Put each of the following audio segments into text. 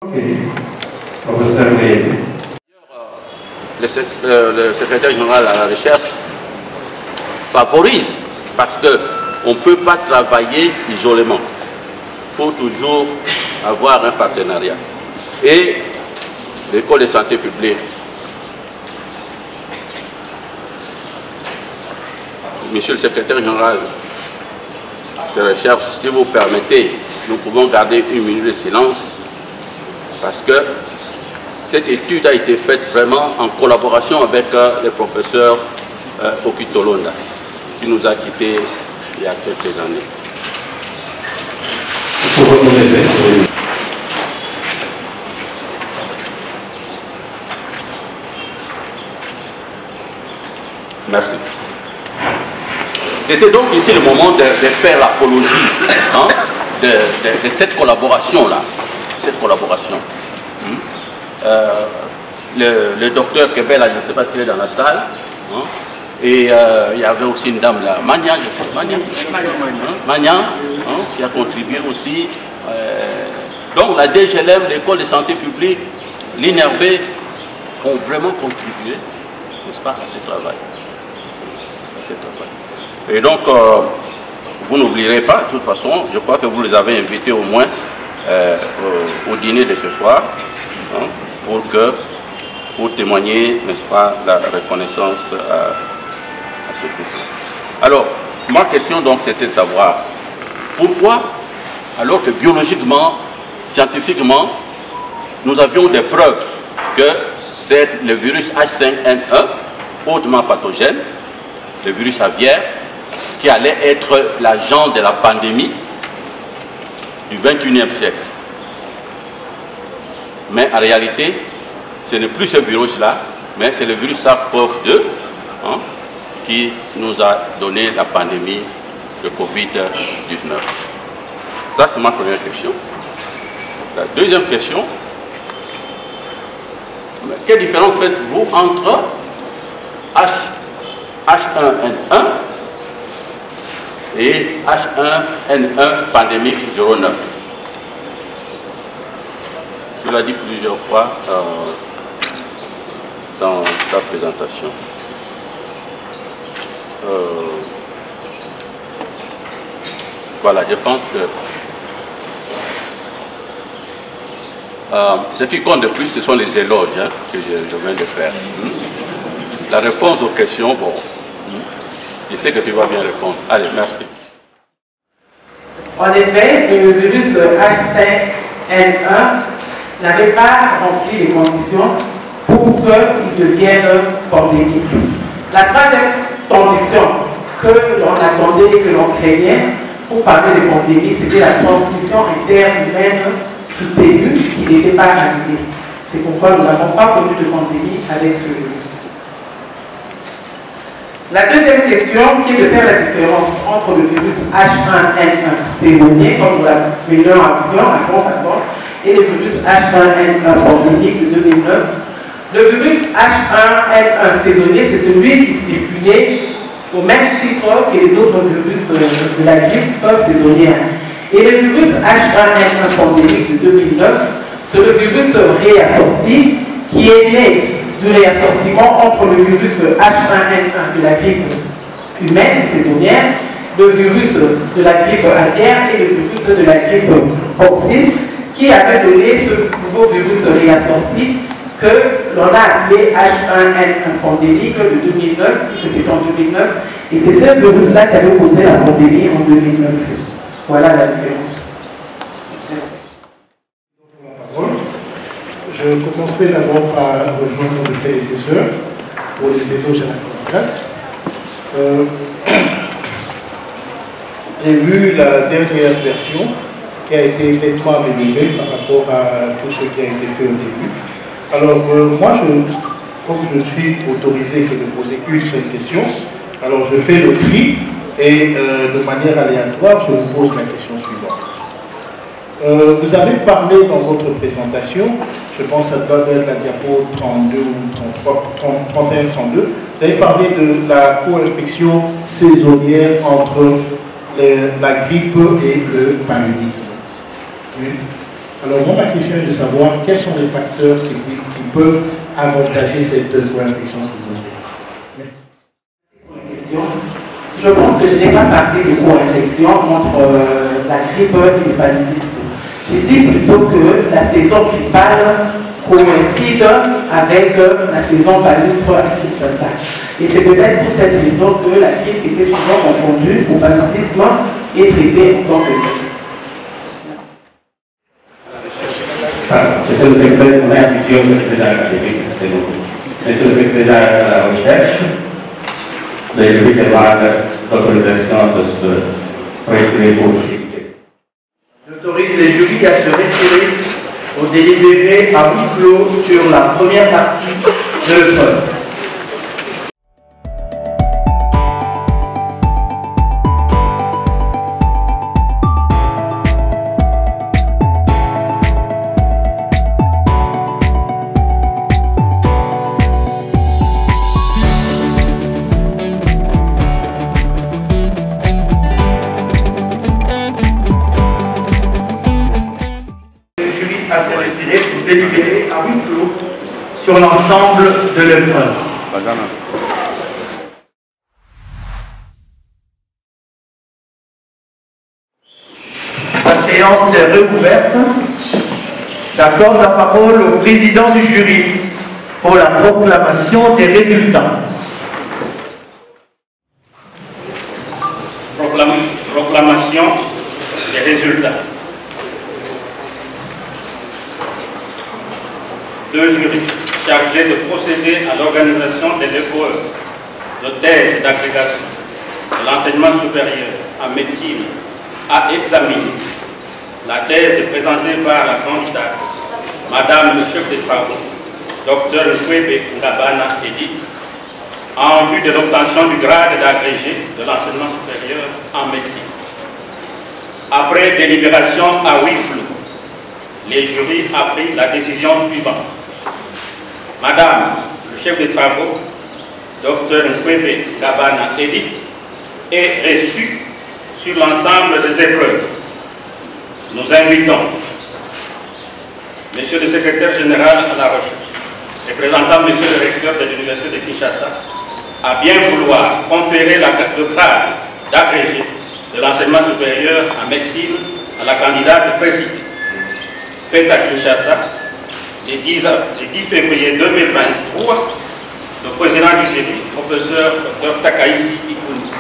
Le secrétaire général à la recherche favorise parce qu'on ne peut pas travailler isolément. Il faut toujours avoir un partenariat. Et l'école de santé publique, monsieur le secrétaire général de recherche, si vous permettez, nous pouvons garder une minute de silence parce que cette étude a été faite vraiment en collaboration avec le professeur Okitolonda, qui nous a quittés il y a quelques années. Merci. C'était donc ici le moment de faire l'apologie hein, de cette collaboration-là. Cette collaboration. Le docteur Kebel, je ne sais pas s'il est dans la salle, hein, et il y avait aussi une dame là, Mania, je pense, Mania, hein, qui a contribué aussi. Donc la DGLM, l'école de santé publique, l'INRB ont vraiment contribué, n'est-ce pas, à ce travail. Et donc, vous n'oublierez pas, de toute façon, je crois que vous les avez invités au moins au dîner de ce soir, hein, pour témoigner, n'est-ce pas, la reconnaissance à ce groupe. Alors, ma question donc c'était de savoir pourquoi, alors que biologiquement, scientifiquement, nous avions des preuves que c'est le virus H5N1, hautement pathogène, le virus aviaire, qui allait être l'agent de la pandémie du 21e siècle. Mais en réalité, ce n'est plus ce virus-là, mais c'est le virus SARS-CoV-2 hein, qui nous a donné la pandémie de Covid-19. Ça, c'est ma première question. La deuxième question, quelle différence faites-vous entre H1N1 et H1N1 pandémique 09? Je l'ai dit plusieurs fois dans sa présentation. Voilà, je pense que ce qui compte de plus, ce sont les éloges hein, que je viens de faire. La réponse aux questions, bon, je sais que tu vas bien répondre. Allez, merci. En effet, le virus H5N1 n'avait pas rempli les conditions pour qu'il devienne pandémique. La troisième condition que l'on attendait, que l'on craignait pour parler de pandémie, c'était la transmission interhumaine soutenue qui n'était pas arrivée. C'est pourquoi nous n'avons pas connu de pandémie avec ce virus. La deuxième question, qui est de faire la différence entre le virus H1N1 saisonnier, comme nous l'appelions avant, et le virus H1N1 pandémique de 2009. Le virus H1N1 saisonnier, c'est celui qui circulait au même titre que les autres virus de la grippe saisonnière. Et le virus H1N1 pandémique de 2009, c'est le virus réassorti qui est né du réassortiment entre le virus H1N1 de la grippe humaine saisonnière, le virus de la grippe aviaire et le virus de la grippe porcine, qui avait donné ce nouveau virus réassorti que l'on a appelé H1N1 pandémique de 2009, puisque c'est en 2009, et c'est ce virus-là qui avait causé la pandémie en 2009. Voilà la différence. Je commencerai d'abord par rejoindre le prédécesseur pour les éloges à la candidate. J'ai vu la dernière version qui a été nettement améliorée par rapport à tout ce qui a été fait au début. Alors moi, comme je ne suis autorisé que de poser une seule question, alors je fais le tri et de manière aléatoire, je vous pose la question suivante. Vous avez parlé dans votre présentation, je pense que ça doit être la diapo 32 ou 31-32, vous avez parlé de la co-infection saisonnière entre la grippe et le paludisme. Oui. Alors moi, ma question est de savoir quels sont les facteurs qui peuvent avantager cette co-infection saisonnière. Merci. Je pense que je n'ai pas parlé de co-infection entre la grippe et l'hépatite. J'ai dit plutôt que la saison grippale coïncide avec la saison palustre à Kinshasa. Et c'est peut-être pour cette raison que la grippe était souvent confondue au paludisme et traitée en tant que tel. Monsieur le secrétaire, on a un futur secrétaire académique, c'est bon. Monsieur le secrétaire à la recherche, les d'autorisation de ce projet pour j'autorise les jurys à se retirer au délibéré à huis clos sur la première partie de l'épreuve. Délibéré à huis clos sur l'ensemble de l'épreuve. La séance est réouverte. J'accorde la parole au président du jury pour la proclamation des résultats. Proclamation des résultats. Deux jurys chargés de procéder à l'organisation des épreuves de thèse d'agrégation de l'enseignement supérieur en médecine a examiné la thèse présentée par la candidate, Madame le chef de travaux, Dr Nkwebe Ngabana Edith, en vue de l'obtention du grade d'agrégé de l'enseignement supérieur en médecine. Après délibération à huis clos, les jurys ont pris la décision suivante. Madame le chef de travaux, Dr Nkwebe Ngabana Edith, est reçue sur l'ensemble des épreuves. Nous invitons Monsieur le secrétaire général à la recherche, représentant Monsieur le recteur de l'Université de Kinshasa, à bien vouloir conférer le grade d'agrégé de l'enseignement supérieur en médecine à la candidate précitée, faite à Kinshasa le 10 février 2023, le président du jury, professeur Dr Takaïsi Ikuni.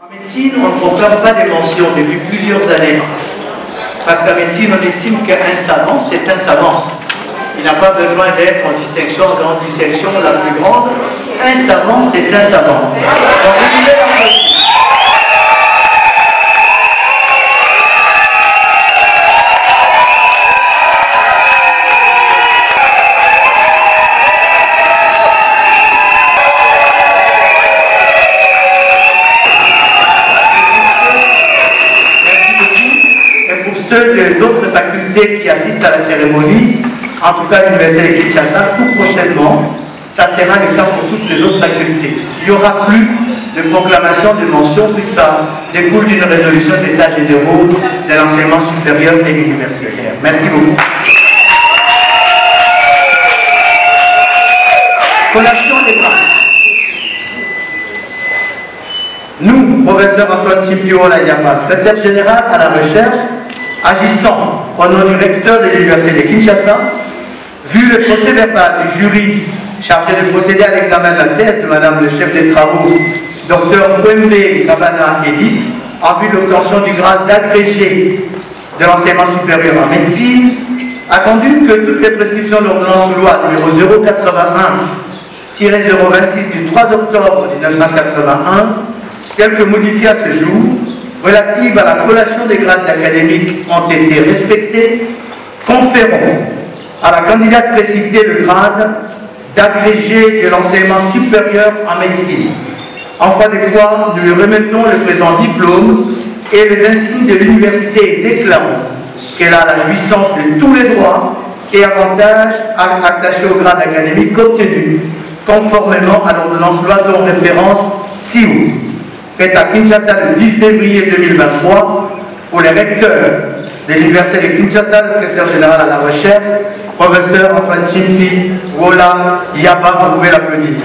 En médecine, on ne proclame pas des mentions depuis plusieurs années. Parce qu'en médecine, on estime qu'un savant, c'est un savant. Il n'a pas besoin d'être en distinction, dans distinction la plus grande. Un savant, c'est un savant. Ceux d'autres facultés qui assistent à la cérémonie, en tout cas l'Université de Kinshasa, tout prochainement, ça sera le cas pour toutes les autres facultés. Il n'y aura plus de proclamation de mention, puisque ça découle d'une résolution d'état généraux de l'enseignement supérieur et universitaire. Merci beaucoup. Collation des grades. Nous, professeur Antoine Chimpio Ladiapa, secrétaire général à la recherche, agissant au nom du recteur de l'Université de Kinshasa, vu le procès verbal du jury chargé de procéder à l'examen de la thèse de Madame le chef des travaux, Dr Nkwebe Ngabana Edith, en vue de l'obtention du grade d'agrégé de l'enseignement supérieur en médecine, attendu que toutes les prescriptions de l'ordonnance loi numéro 081-026 du 3 octobre 1981, telles que modifiées à ce jour, relatives à la collation des grades académiques ont été respectées, conférant à la candidate précitée le grade d'agrégé de l'enseignement supérieur en médecine. En foi de quoi, nous lui remettons le présent diplôme et les insignes de l'université et déclarons qu'elle a la jouissance de tous les droits et avantages attachés au grade académique obtenus conformément à l'ordonnance loi dont référence ci-haut, faite à Kinshasa le 10 février 2023 pour les recteurs de l'Université de Kinshasa, le secrétaire général à la recherche, professeur Antoine Chimpi Wola Yaba, vous pouvez l'applaudir.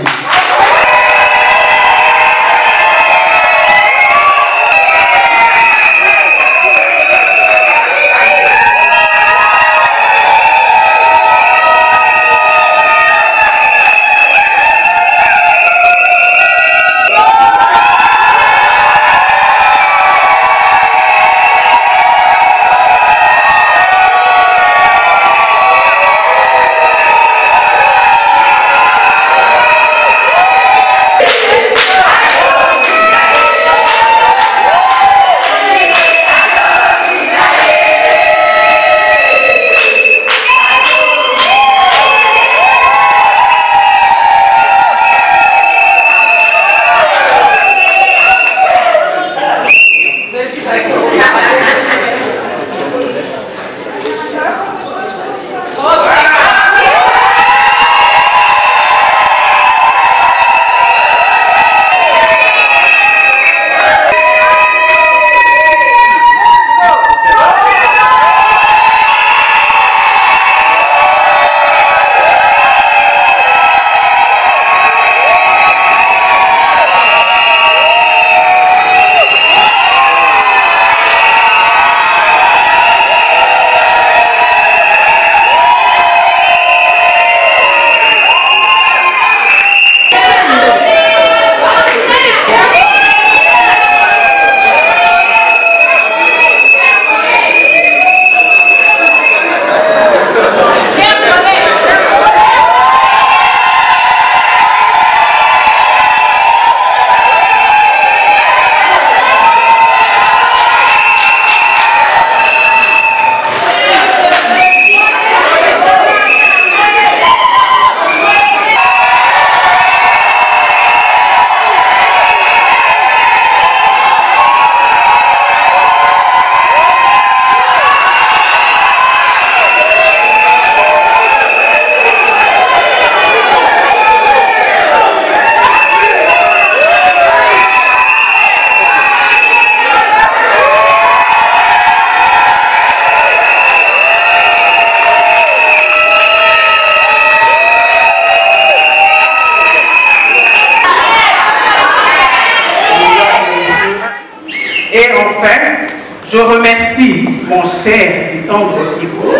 Et enfin, je remercie mon cher et tendre époux,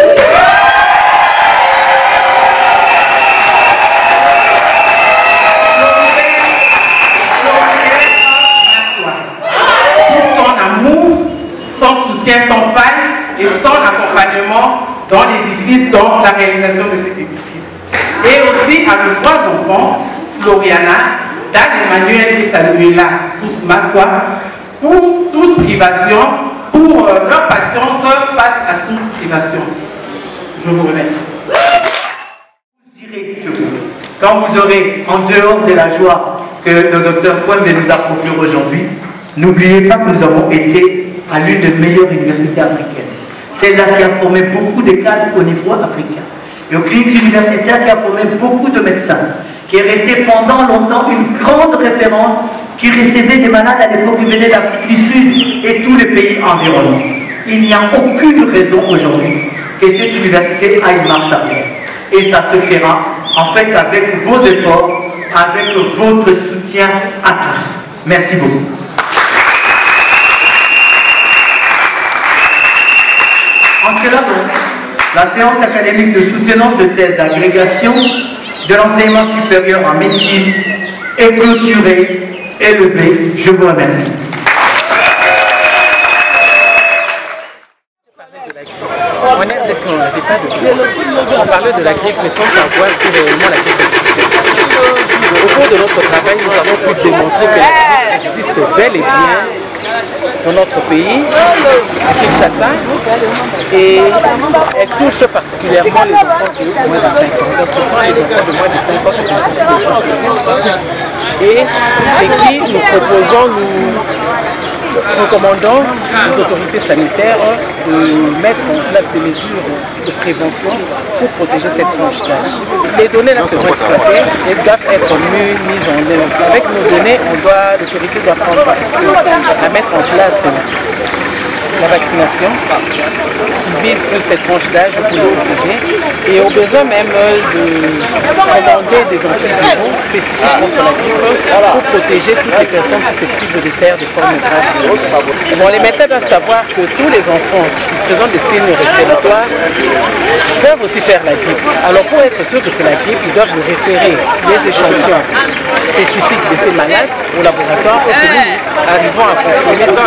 pour son amour, son soutien sans faille et son accompagnement dans l'édifice, dans la réalisation de cet édifice. Et aussi à mes trois enfants, Floriana, Dan Emmanuel et Samuela, tous Maswa, pour toute privation, pour leur patience face à toute privation. Je vous remercie. Quand vous aurez, en dehors de la joie que le docteur Kwame nous a procuré aujourd'hui, n'oubliez pas que nous avons été à l'une des meilleures universités africaines. Celle-là qui a formé beaucoup de cadres au niveau africain. Et aux cliniques universitaires qui a formé beaucoup de médecins, qui est resté pendant longtemps une grande référence, qui recevait des malades à l'époque qui venaient d'Afrique du Sud et tous les pays environnants. Il n'y a aucune raison aujourd'hui que cette université aille une marche arrière. Et ça se fera en fait avec vos efforts, avec votre soutien à tous. Merci beaucoup. En cela donc, la séance académique de soutenance de thèse d'agrégation de l'enseignement supérieur en médecine est clôturée. Élevé, je vous remercie. En RDC, on n'avait pas de grille. On parlait de la grille, mais sans savoir si réellement la grille existait. Au cours de notre travail, nous avons pu démontrer que la grille existe bel et bien dans notre pays, à Kinshasa, et elle touche particulièrement les enfants qui ont moins de 5 ans. Donc ce sont les enfants de moins de 5 ans qui ont sorti de et chez qui nous proposons, recommandons aux autorités sanitaires de mettre en place des mesures de prévention pour protéger cette tranche d'âge. Les données là seront exploitées et doivent être mieux mises en œuvre. Avec nos données, l'autorité doit prendre action à mettre en place la vaccination qui vise plus cette tranche d'âge pour le protéger et au besoin même de commander des antiviraux spécifiques contre la grippe pour protéger toutes les personnes susceptibles de faire des formes graves. Bon, les médecins doivent savoir que tous les enfants qui présentent des signes respiratoires peuvent aussi faire la grippe. Alors pour être sûr que c'est la grippe, ils doivent nous référer les échantillons spécifiques de ces malades au laboratoire pour que nous arrivons à confirmer ça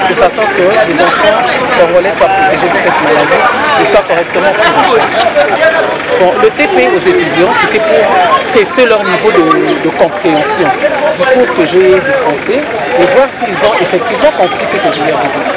de façon que les enfants congolais soient protégés de cette maladie et soient correctement pris en charge. Bon, le TP aux étudiants, c'était pour tester leur niveau de compréhension du cours que j'ai dispensé et voir s'ils ont effectivement compris ce que je leur ai dit.